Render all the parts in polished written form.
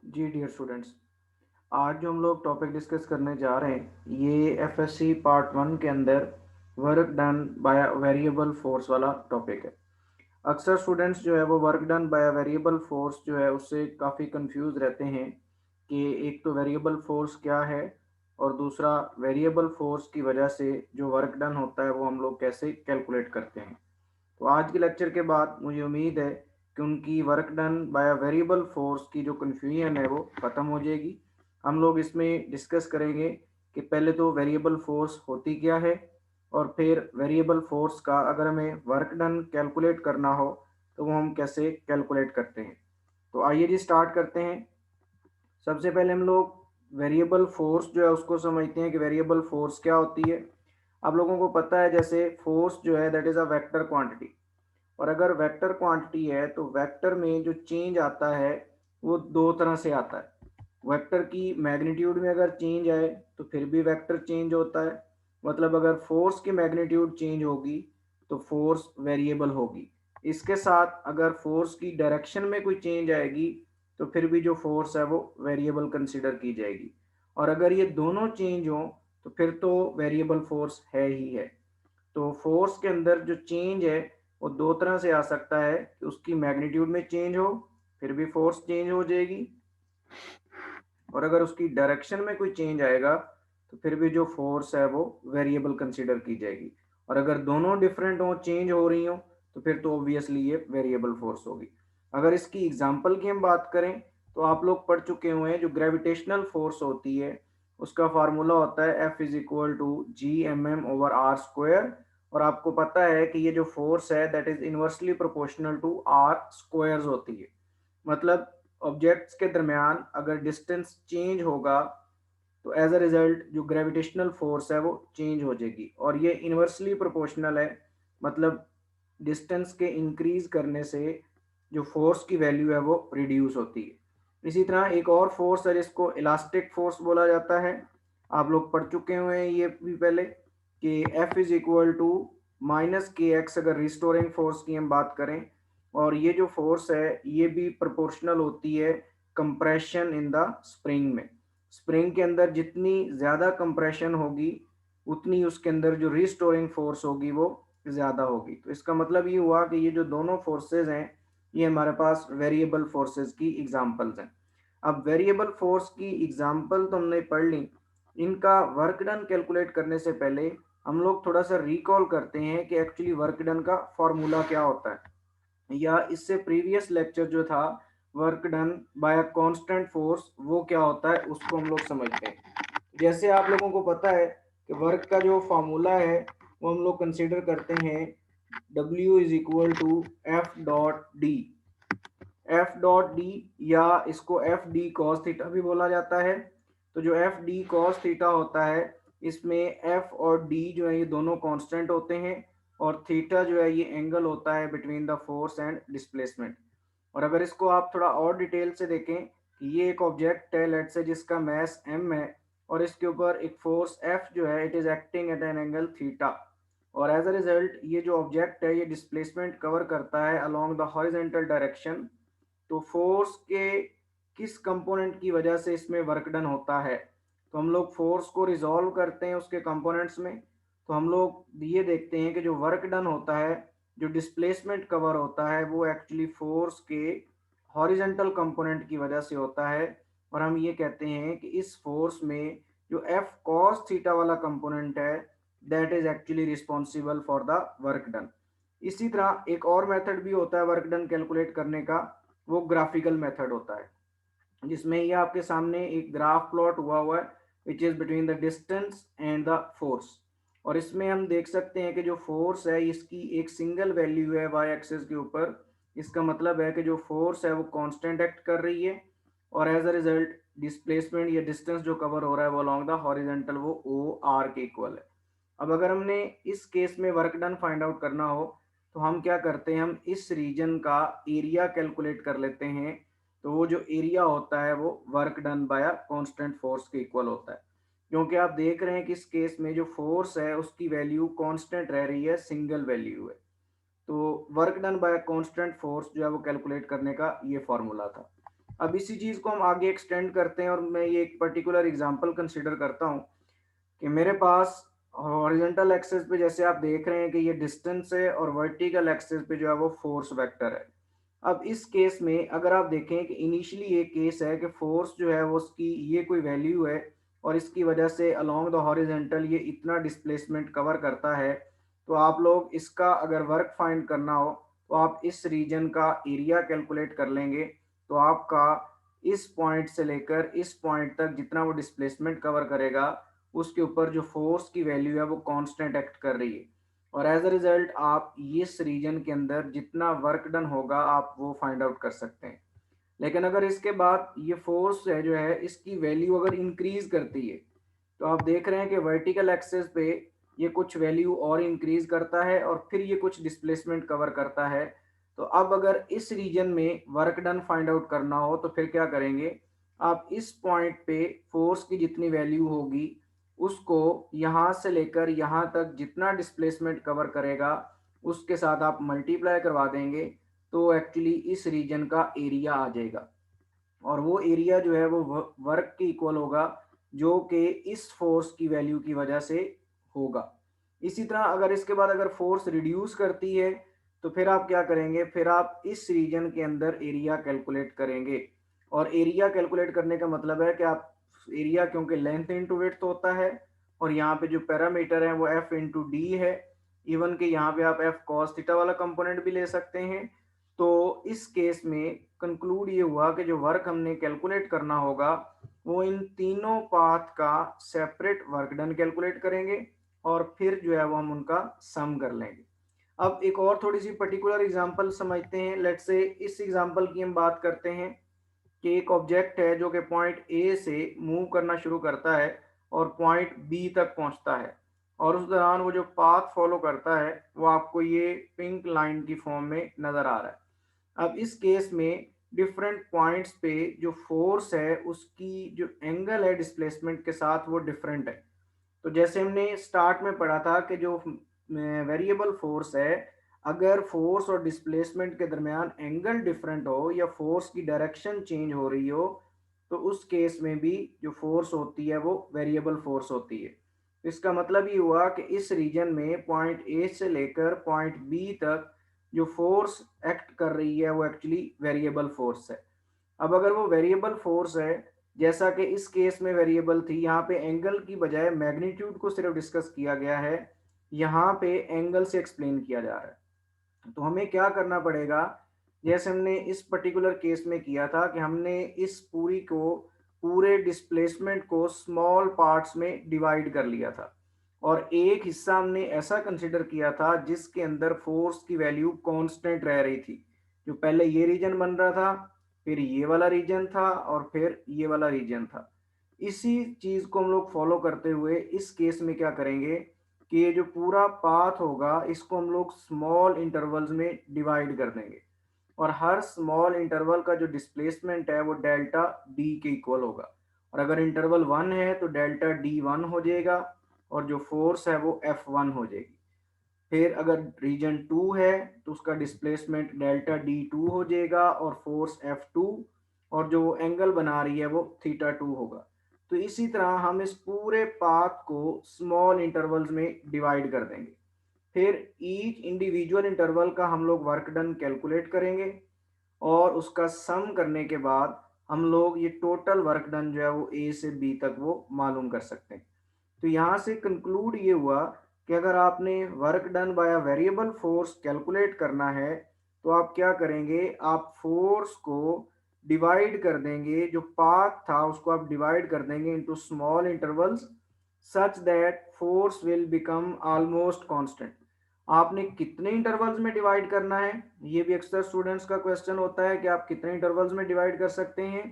जी dear students, आज जो हम लोग टॉपिक डिस्कस करने जा रहे हैं ये एफएससी पार्ट वन के अंदर work done by variable force वाला टॉपिक है। अक्सर स्टूडेंट्स जो है वो work done by variable force जो है उससे काफ़ी कंफ्यूज रहते हैं कि एक तो वेरिएबल फोर्स क्या है और दूसरा वेरिएबल फोर्स की वजह से जो वर्क डन होता है वो हम लोग कैसे कैलकुलेट करते हैं। तो आज के लेक्चर के बाद मुझे उम्मीद है कि उनकी work done by variable force की जो कन्फ्यूजन है वो ख़त्म हो जाएगी। हम लोग इसमें डिस्कस करेंगे कि पहले तो वेरिएबल फोर्स होती क्या है और फिर वेरिएबल फोर्स का अगर हमें वर्क डन कैलकुलेट करना हो तो वो हम कैसे कैलकुलेट करते हैं। तो आइए जी स्टार्ट करते हैं। सबसे पहले हम लोग वेरिएबल फोर्स जो है उसको समझते हैं कि वेरिएबल फोर्स क्या होती है। आप लोगों को पता है जैसे फोर्स जो है that is a vector quantity, और अगर वेक्टर क्वांटिटी है तो वेक्टर में जो चेंज आता है वो दो तरह से आता है। वेक्टर की मैग्नीट्यूड में अगर चेंज आए तो फिर भी वेक्टर चेंज होता है। मतलब अगर फोर्स की मैग्नीट्यूड चेंज होगी तो फोर्स वेरिएबल होगी। इसके साथ अगर फोर्स की डायरेक्शन में कोई चेंज आएगी तो फिर भी जो फोर्स है वो वेरिएबल कंसिडर की जाएगी। और अगर ये दोनों चेंज हो तो फिर तो वेरिएबल फोर्स है ही है। तो फोर्स के अंदर जो चेंज है वो दो तरह से आ सकता है कि उसकी मैग्नीट्यूड में चेंज हो फिर भी फोर्स चेंज हो जाएगी, और अगर उसकी डायरेक्शन में कोई चेंज आएगा तो फिर भी जो फोर्स है वो वेरिएबल कंसीडर की जाएगी। और अगर दोनों डिफरेंट हो, चेंज हो रही हो, तो फिर तो ऑब्वियसली ये वेरिएबल फोर्स होगी। अगर इसकी एग्जांपल की हम बात करें तो आप लोग पढ़ चुके हुए हैं जो ग्रेविटेशनल फोर्स होती है उसका फार्मूला होता है F is equal to G M M over R square. और आपको पता है कि ये जो फोर्स है that is inversely proportional to R squares होती है। मतलब ऑब्जेक्ट्स के दरमियान अगर डिस्टेंस चेंज होगा तो एज अ रिजल्ट जो ग्रेविटेशनल फोर्स है वो चेंज हो जाएगी, और ये इनवर्सली प्रोपोर्शनल है। मतलब डिस्टेंस के इंक्रीज करने से जो फोर्स की वैल्यू है वो रिड्यूस होती है। इसी तरह एक और फोर्स है जिसको इलास्टिक फोर्स बोला जाता है। आप लोग पढ़ चुके हुए हैं ये भी पहले कि F is equal to minus K X अगर रिस्टोरिंग फोर्स की हम बात करें। और ये जो फोर्स है ये भी प्रोपोर्शनल होती है कंप्रेशन इन द स्प्रिंग में। स्प्रिंग के अंदर जितनी ज़्यादा कंप्रेशन होगी उतनी उसके अंदर जो रिस्टोरिंग फोर्स होगी वो ज़्यादा होगी। तो इसका मतलब ये हुआ कि ये जो दोनों फोर्सेस हैं ये हमारे पास वेरिएबल फोर्सेस की एग्जांपल्स हैं। अब वेरिएबल फोर्स की एग्जांपल तो हमने पढ़ ली, इनका वर्क डन कैलकुलेट करने से पहले हम लोग थोड़ा सा रिकॉल करते हैं कि एक्चुअली वर्क डन का फॉर्मूला क्या होता है, या इससे प्रीवियस लेक्चर जो था work done bye constant force वो क्या होता है उसको हम लोग समझते हैं। जैसे आप लोगों को पता है कि वर्क का जो फार्मूला है वो हम लोग कंसीडर करते हैं W is equal to F dot D. F dot D या इसको एफ डी कॉस थीटा भी बोला जाता है। तो जो एफ डी कॉस थीटा होता है इसमें एफ और डी जो है ये दोनों कांस्टेंट होते हैं, और थीटा जो है ये एंगल होता है between the force and displacement. और अगर इसको आप थोड़ा और डिटेल से देखें कि ये एक ऑब्जेक्ट है लेट से जिसका मास m है, और इसके ऊपर एक फोर्स F जो है it is acting at an angle theta, और एज अ रिजल्ट ये जो ऑब्जेक्ट है ये डिस्प्लेसमेंट कवर करता है अलोंग द हॉरिजॉन्टल डायरेक्शन। तो फोर्स के किस कंपोनेंट की वजह से इसमें वर्क डन होता है, तो हम लोग फोर्स को रिजॉल्व करते हैं उसके कंपोनेंट्स में। तो हम लोग ये देखते हैं कि जो वर्क डन होता है, जो डिस्प्लेसमेंट कवर होता है वो एक्चुअली फोर्स के हॉरिजॉन्टल कंपोनेंट की वजह से होता है। और हम ये कहते हैं कि इस फोर्स में जो एफ कॉस थीटा वाला कंपोनेंट है that is actually responsible for the work done. इसी तरह एक और मेथड भी होता है वर्क डन कैलकुलेट करने का, वो ग्राफिकल मेथड होता है जिसमें ये आपके सामने एक ग्राफ प्लॉट हुआ है which is between the distance and the force. और इसमें हम देख सकते हैं कि जो फोर्स है इसकी एक सिंगल वैल्यू है वाई एक्सिस के ऊपर। इसका मतलब है कि जो फोर्स है वो कांस्टेंट एक्ट कर रही है, और एज अ रिजल्ट डिस्प्लेसमेंट या डिस्टेंस जो कवर हो रहा है वो अलोंग द हॉरिजॉन्टल वो ओ आर के इक्वल है। अब अगर हमने इस केस में वर्क डन फाइंड आउट करना हो तो हम क्या करते हैं, हम इस रीजन का एरिया कैलकुलेट कर लेते हैं। तो वो जो एरिया होता है वो work done bye constant force के इक्वल होता है, क्योंकि आप देख रहे हैं कि इस केस में जो फोर्स है उसकी वैल्यू कांस्टेंट रह रही है, सिंगल वैल्यू है। तो work done bye constant force जो है वो कैलकुलेट करने का ये फॉर्मूला था। अब इसी चीज़ को हम आगे एक्सटेंड करते हैं और मैं ये एक पर्टिकुलर एग्जांपल कंसीडर करता हूँ कि मेरे पास हॉरिजॉन्टल एक्सिस पे जैसे आप देख रहे हैं कि ये डिस्टेंस है और वर्टिकल एक्सिस पे जो है वो फोर्स वेक्टर है। अब इस केस में अगर आप देखें कि इनिशियली ये केस है कि फोर्स जो है वो उसकी ये कोई वैल्यू है और इसकी वजह से अलोंग द हॉरिजॉन्टल ये इतना डिस्प्लेसमेंट कवर करता है, तो आप लोग इसका अगर वर्क फाइंड करना हो तो आप इस रीजन का एरिया कैलकुलेट कर लेंगे। तो आपका इस पॉइंट से लेकर इस पॉइंट तक जितना वो डिस्प्लेसमेंट कवर करेगा उसके ऊपर जो फोर्स की वैल्यू है वो कांस्टेंट एक्ट कर रही है, और एज अ रिजल्ट आप इस रीजन के अंदर जितना वर्क डन होगा आप वो फाइंड आउट कर सकते हैं। लेकिन अगर इसके बाद ये फोर्स है जो है इसकी वैल्यू अगर इंक्रीज करती है, तो आप देख रहे हैं कि वर्टिकल एक्सिस पे ये कुछ वैल्यू और इंक्रीज करता है और फिर ये कुछ डिस्प्लेसमेंट कवर करता है। तो अब अगर इस रीजन में वर्क डन फाइंड आउट करना हो तो फिर क्या करेंगे, आप इस पॉइंट पे फोर्स की जितनी वैल्यू होगी उसको यहाँ से लेकर यहाँ तक जितना डिस्प्लेसमेंट कवर करेगा उसके साथ आप मल्टीप्लाई करवा देंगे, तो एक्चुअली इस रीजन का एरिया आ जाएगा और वो एरिया जो है वो वर्क के इक्वल होगा जो कि इस फोर्स की वैल्यू की वजह से होगा। इसी तरह अगर इसके बाद अगर फोर्स रिड्यूस करती है तो फिर आप क्या करेंगे, फिर आप इस रीजन के अंदर एरिया कैलकुलेट करेंगे। और एरिया कैलकुलेट करने का मतलब है कि आप एरिया, क्योंकि लेंथ इंटू विड्थ होता है और यहाँ पे जो पैरामीटर है वो एफ इंटू डी है, इवन के यहाँ पे आप एफ कॉस थीटा वाला कंपोनेंट भी ले सकते हैं। तो इस केस में कंक्लूड ये हुआ कि जो वर्क हमने कैलकुलेट करना होगा वो इन तीनों पाथ का सेपरेट वर्क डन कैलकुलेट करेंगे और फिर जो है वो हम उनका सम कर लेंगे। अब एक और थोड़ी सी पर्टिकुलर एग्जांपल समझते हैं। लेट्स से इस एग्जांपल की हम बात करते हैं कि एक ऑब्जेक्ट है जो कि पॉइंट ए से मूव करना शुरू करता है और पॉइंट बी तक पहुंचता है, और उस दौरान वो जो पाथ फॉलो करता है वो आपको ये पिंक लाइन की फॉर्म में नज़र आ रहा है। अब इस केस में डिफरेंट पॉइंट्स पे जो फोर्स है उसकी जो एंगल है डिस्प्लेसमेंट के साथ वो डिफरेंट है। तो जैसे हमने स्टार्ट में पढ़ा था कि जो वेरिएबल फोर्स है, अगर फोर्स और डिस्प्लेसमेंट के दरमियान एंगल डिफरेंट हो या फोर्स की डायरेक्शन चेंज हो रही हो, तो उस केस में भी जो फोर्स होती है वो वेरिएबल फोर्स होती है। इसका मतलब ये हुआ कि इस रीजन में पॉइंट ए से लेकर पॉइंट बी तक जो फोर्स एक्ट कर रही है वो एक्चुअली वेरिएबल फोर्स है। अब अगर वो वेरिएबल फोर्स है, जैसा कि इस केस में वेरिएबल थी, यहाँ पे एंगल की बजाय मैग्नीट्यूड को सिर्फ डिस्कस किया गया है, यहाँ पे एंगल से एक्सप्लेन किया जा रहा है। तो हमें क्या करना पड़ेगा, जैसे हमने इस पर्टिकुलर केस में किया था कि हमने इस पूरे डिस्प्लेसमेंट को स्मॉल पार्ट्स में डिवाइड कर लिया था और एक हिस्सा हमने ऐसा कंसिडर किया था जिसके अंदर फोर्स की वैल्यू कांस्टेंट रह रही थी। जो पहले ये रीजन बन रहा था, फिर ये वाला रीजन था और फिर ये वाला रीजन था। इसी चीज को हम लोग फॉलो करते हुए इस केस में क्या करेंगे कि ये जो पूरा पाथ होगा इसको हम लोग स्मॉल इंटरवल्स में डिवाइड कर देंगे और हर स्मॉल इंटरवल का जो डिस्प्लेसमेंट है वो डेल्टा डी के इक्वल होगा। और अगर इंटरवल 1 है तो डेल्टा डी 1 हो जाएगा और जो फोर्स है वो F1 हो जाएगी। फिर अगर रीजन 2 है तो उसका डिस्प्लेसमेंट डेल्टा डी 2 हो जाएगा और फोर्स F2, और जो एंगल बना रही है वो थीटा 2 होगा। तो इसी तरह हम इस पूरे पाथ को स्मॉल इंटरवल्स में डिवाइड कर देंगे। फिर ईच इंडिविजुअल इंटरवल का हम लोग वर्क डन कैलकुलेट करेंगे और उसका सम करने के बाद हम लोग ये टोटल वर्क डन जो है वो ए से बी तक वो मालूम कर सकते हैं। तो यहाँ से कंक्लूड ये हुआ कि अगर आपने work done bye a variable force calculate करना है तो आप क्या करेंगे, आप फोर्स को डिवाइड कर देंगे, जो पाथ था उसको आप डिवाइड कर देंगे into small intervals such that force will become almost constant. आपने कितने इंटरवल्स में डिवाइड करना है, ये भी अक्सर स्टूडेंट्स का क्वेश्चन होता है कि आप कितने इंटरवल्स में डिवाइड कर सकते हैं।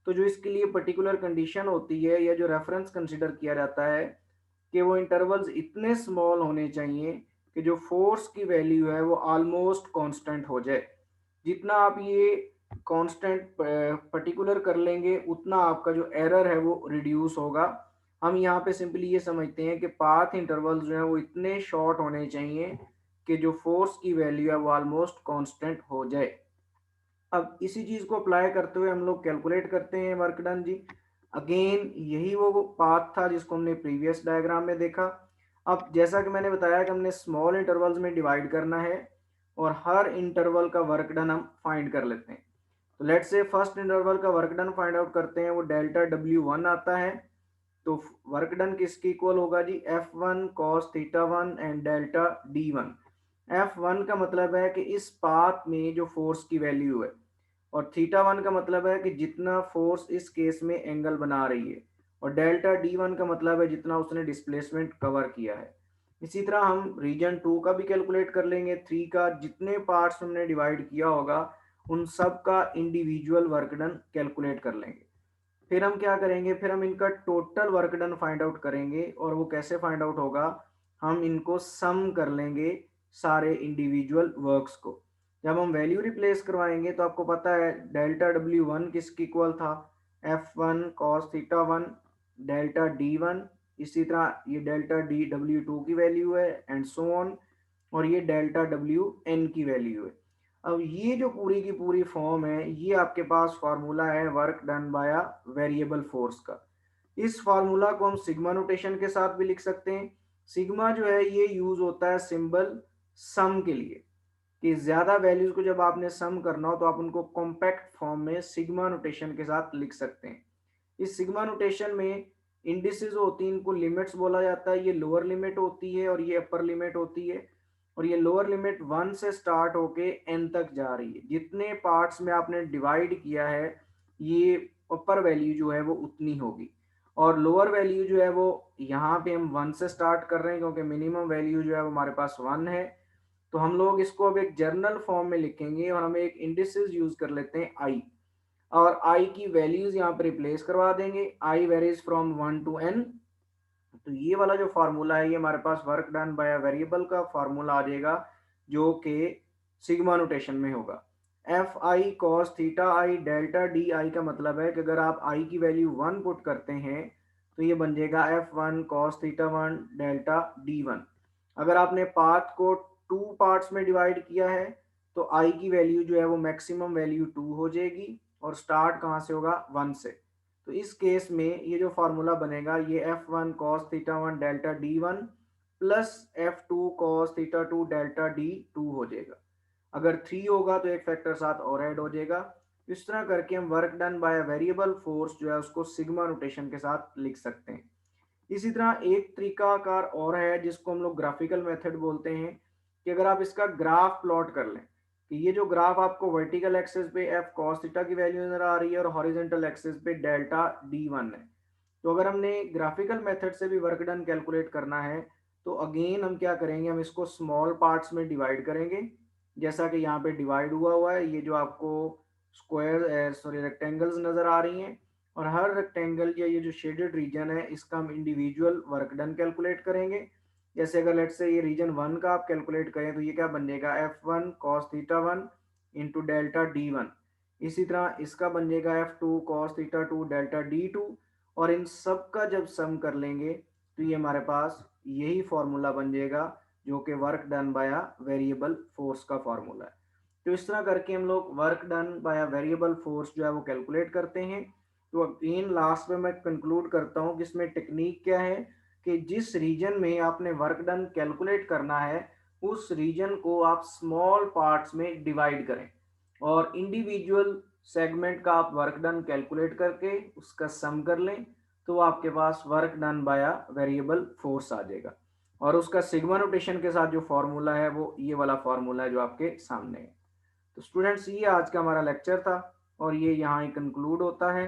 तो जो इसके लिए पर्टिकुलर कंडीशन होती है या जो रेफरेंस कंसिडर किया जाता है कि वो इंटरवल्स इतने स्मॉल होने चाहिए कि जो फोर्स की वैल्यू है वो ऑलमोस्ट कांस्टेंट हो जाए। जितना आप ये कांस्टेंट पर्टिकुलर कर लेंगे उतना आपका जो एरर है वो रिड्यूस होगा। हम यहाँ पे सिंपली ये समझते हैं कि पाथ इंटरवल्स जो है वो इतने शॉर्ट होने चाहिए कि जो फोर्स की वैल्यू है वो ऑलमोस्ट कांस्टेंट हो जाए। अब इसी चीज को अप्लाई करते हुए हम लोग कैलकुलेट करते हैं वर्क डन जी। अगेन यही वो पाथ था जिसको हमने प्रीवियस डायग्राम में देखा। अब जैसा कि मैंने बताया कि हमने स्मॉल इंटरवल्स में डिवाइड करना है और हर इंटरवल का वर्क डन हम फाइंड कर लेते हैं। तो लेट्स से फर्स्ट इंटरवल का वर्क डन फाइंड आउट करते हैं, वो डेल्टा W1 आता है। तो वर्क डन किसके इक्वल होगा जी, F1 cos theta 1 and delta D1। F1 का मतलब है कि इस पाथ में जो फोर्स की वैल्यू है, और थीटा 1 का मतलब है कि जितना फोर्स इस केस में एंगल बना रही है, और डेल्टा D1 का मतलब है जितना उसने डिस्प्लेसमेंट कवर किया है। इसी तरह हम रीजन 2 का भी कैलकुलेट कर लेंगे। 3 का जितने पार्ट्स हमने डिवाइड किया होगा उन सब का इंडिविजुअल वर्क डन कैलकुलेट कर लेंगे। फिर हम क्या करेंगे, फिर हम इनका total work done find out करेंगे। और वो कैसे फाइंड आउट होगा, हम इनको सम कर लेंगे सारे इंडिविजुअल वर्क्स को। जब हम वैल्यू रिप्लेस करवाएंगे तो आपको पता है डेल्टा W1 किसकी इक्वल था, F1 cos theta 1 delta D1। इसी तरह ये डेल्टा W2 की वैल्यू है एंड सो ऑन, और ये डेल्टा WN की वैल्यू है। अब ये जो पूरी की पूरी फॉर्म है, ये आपके पास फार्मूला है work done by variable force का। इस फार्मूला को हम सिग्मा नोटेशन के साथ भी लिख सकते हैं। सिग्मा जो है ये यूज होता है सिंबल सम के लिए, कि ज्यादा वैल्यूज को जब आपने सम करना हो तो आप उनको कॉम्पैक्ट फॉर्म में सिग्मा नोटेशन के साथ लिख सकते हैं। इस सिग्मा नोटेशन में इंडिसेस होती हैं, इनको लिमिट्स बोला जाता है। ये लोअर लिमिट होती है और ये अपर लिमिट होती है। और ये लोअर लिमिट 1 से स्टार्ट होके n तक जा रही है। जितने पार्ट्स में आपने डिवाइड किया है, ये अपर वैल्यू जो है वो उतनी होगी। और लोअर वैल्यू जो है वो यहाँ पे हम 1 से स्टार्ट कर रहे हैं क्योंकि मिनिमम वैल्यू जो है वो हमारे पास 1 है। तो हम लोग इसको अब एक जर्नल फॉर्म में लिखेंगे और हम एक इंडिसेस यूज कर लेते हैं आई, और आई की वैल्यूज यहाँ पे रिप्लेस करवा देंगे। आई वेरीज फ्रॉम 1 to n। तो ये वाला जो फार्मूला है ये हमारे पास वर्क डन बाय वेरिएबल का फार्मूला आ जाएगा, जो कि सिग्मा नोटेशन में होगा। F I cos theta I delta D I का मतलब है कि अगर आप आई की वैल्यू 1 पुट करते हैं तो ये बन जाएगा F1 cos theta 1 delta D1। अगर आपने पाथ को 2 पार्ट्स में डिवाइड किया है तो आई की वैल्यू जो है वो मैक्सिमम वैल्यू 2 हो जाएगी, और स्टार्ट कहाँ से होगा, 1 से। तो इस केस में ये जो फार्मूला बनेगा ये F1 cos theta 1 delta D1 plus F2 cos theta 2 delta D2 हो जाएगा। अगर 3 होगा तो एक फैक्टर साथ और ऐड हो जाएगा। इस तरह करके हम work done by variable force जो है उसको सिग्मा नोटेशन के साथ लिख सकते हैं। इसी तरह एक तरीकाकार और है जिसको हम लोग ग्राफिकल मेथड बोलते हैं, कि अगर आप इसका ग्राफ प्लॉट कर लें कि ये जो ग्राफ आपको वर्टिकल एक्सिस पे एफ कॉस थीटा की वैल्यू नजर आ रही है और हॉरिजॉन्टल एक्सिस पे डेल्टा D1 है। तो अगर हमने ग्राफिकल मेथड से भी वर्क डन कैलकुलेट करना है तो अगेन हम क्या करेंगे, हम इसको स्मॉल पार्ट्स में डिवाइड करेंगे। जैसा कि यहाँ पे डिवाइड हुआ हुआ है, ये जो आपको स्क्वायर सॉरी रेक्टेंगल्स नजर आ रही हैं, और हर रेक्टेंगल या ये जो शेडेड रीजन है इसका हम इंडिविजुअल वर्क डन कैलकुलेट करेंगे। जैसे अगर लेट्स से ये रीजन 1 का आप कैलकुलेट करें तो ये क्या बन जाएगा, F1 cos theta 1 into delta D1। इसी तरह इसका बन जाएगा F2 cos theta 2 delta D2। और इन सब का जब सम कर लेंगे तो ये हमारे पास यही फॉर्मूला बन जाएगा, जो कि work done by variable force का फॉर्मूला है। तो इस तरह करके हम लोग work done by variable force जो है वो कैलकुलेट करते हैं। तो अगेन लास्ट में मैं कंक्लूड करता हूँ कि इसमें टेक्निक क्या है, कि जिस रीजन में आपने वर्क डन कैलकुलेट करना है उस रीजन को आप स्मॉल पार्ट्स में डिवाइड करें, और इंडिविजुअल सेगमेंट का आप वर्क डन कैलकुलेट करके उसका सम कर लें। तो आपके पास work done by variable force आ जाएगा, और उसका सिग्मा नोटेशन के साथ जो फॉर्मूला है वो ये वाला फॉर्मूला है जो आपके सामने है। तो स्टूडेंट्स ये आज का हमारा लेक्चर था और ये यहाँ ही कंक्लूड होता है।